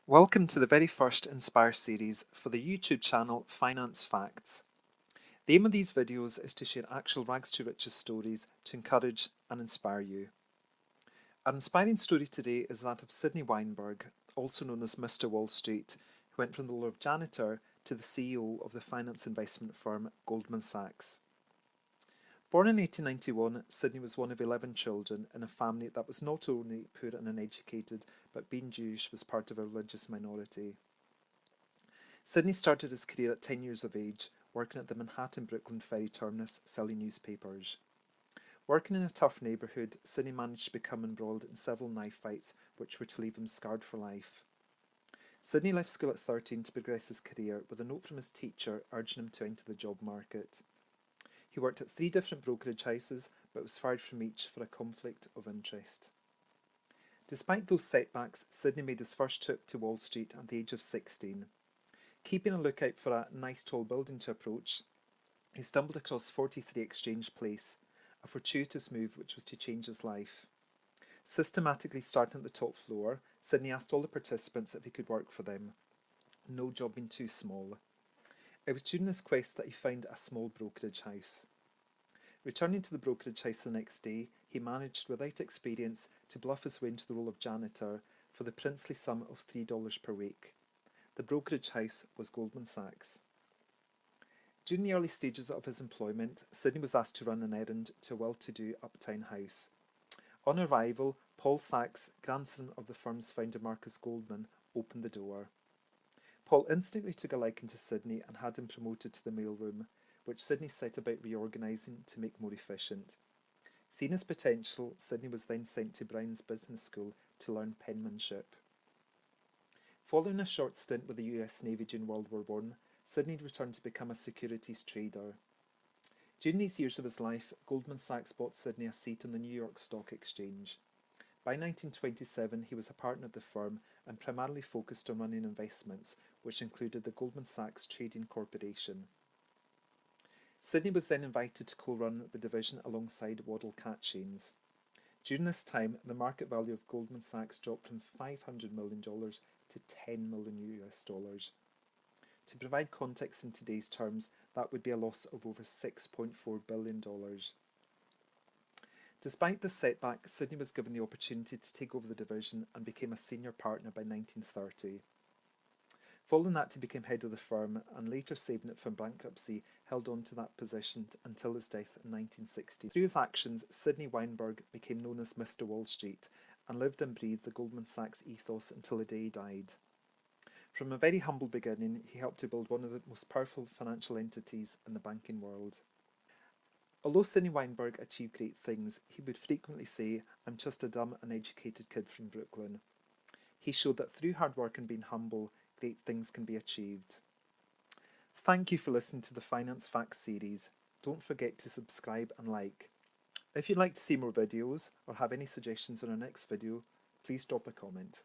Welcome to the very first Inspire series for the YouTube channel Finance Facts. The aim of these videos is to share actual rags to riches stories to encourage and inspire you. Our inspiring story today is that of Sidney Weinberg, also known as Mr. Wall Street, who went from the role of janitor to the CEO of the finance investment firm Goldman Sachs. Born in 1891, Sidney was one of 11 children in a family that was not only poor and uneducated, but being Jewish was part of a religious minority. Sidney started his career at 10 years of age, working at the Manhattan-Brooklyn ferry terminus selling newspapers. Working in a tough neighbourhood, Sidney managed to become embroiled in several knife fights which were to leave him scarred for life. Sidney left school at 13 to progress his career with a note from his teacher urging him to enter the job market. He worked at 3 different brokerage houses, but was fired from each for a conflict of interest. Despite those setbacks, Sidney made his first trip to Wall Street at the age of 16. Keeping a lookout for a nice tall building to approach, he stumbled across 43 Exchange Place, a fortuitous move which was to change his life. Systematically starting at the top floor, Sidney asked all the participants if he could work for them, no job being too small. It was during this quest that he found a small brokerage house. Returning to the brokerage house the next day, he managed, without experience, to bluff his way into the role of janitor for the princely sum of $3 per week. The brokerage house was Goldman Sachs. During the early stages of his employment, Sidney was asked to run an errand to a well-to-do uptown house. On arrival, Paul Sachs, grandson of the firm's founder Marcus Goldman, opened the door. Paul instantly took a liking to Sidney and had him promoted to the mailroom, which Sidney set about reorganising to make more efficient. Seeing his potential, Sidney was then sent to Brown's Business School to learn penmanship. Following a short stint with the US Navy during World War I, Sidney returned to become a securities trader. During these years of his life, Goldman Sachs bought Sidney a seat on the New York Stock Exchange. By 1927, he was a partner at the firm and primarily focused on running investments, which included the Goldman Sachs Trading Corporation. Sidney was then invited to co-run the division alongside Waddell Catshains. During this time, the market value of Goldman Sachs dropped from $500 million to $10 million US. To provide context in today's terms, that would be a loss of over $6.4 billion. Despite this setback, Sidney was given the opportunity to take over the division and became a senior partner by 1930. Following that, he became head of the firm and later, saving it from bankruptcy, held on to that position until his death in 1960. Through his actions, Sidney Weinberg became known as Mr. Wall Street and lived and breathed the Goldman Sachs ethos until the day he died. From a very humble beginning, he helped to build one of the most powerful financial entities in the banking world. Although Sidney Weinberg achieved great things, he would frequently say, "I'm just a dumb, uneducated kid from Brooklyn." He showed that through hard work and being humble, great things can be achieved. Thank you for listening to the Finance Facts series. Don't forget to subscribe and like. If you'd like to see more videos or have any suggestions on our next video, please drop a comment.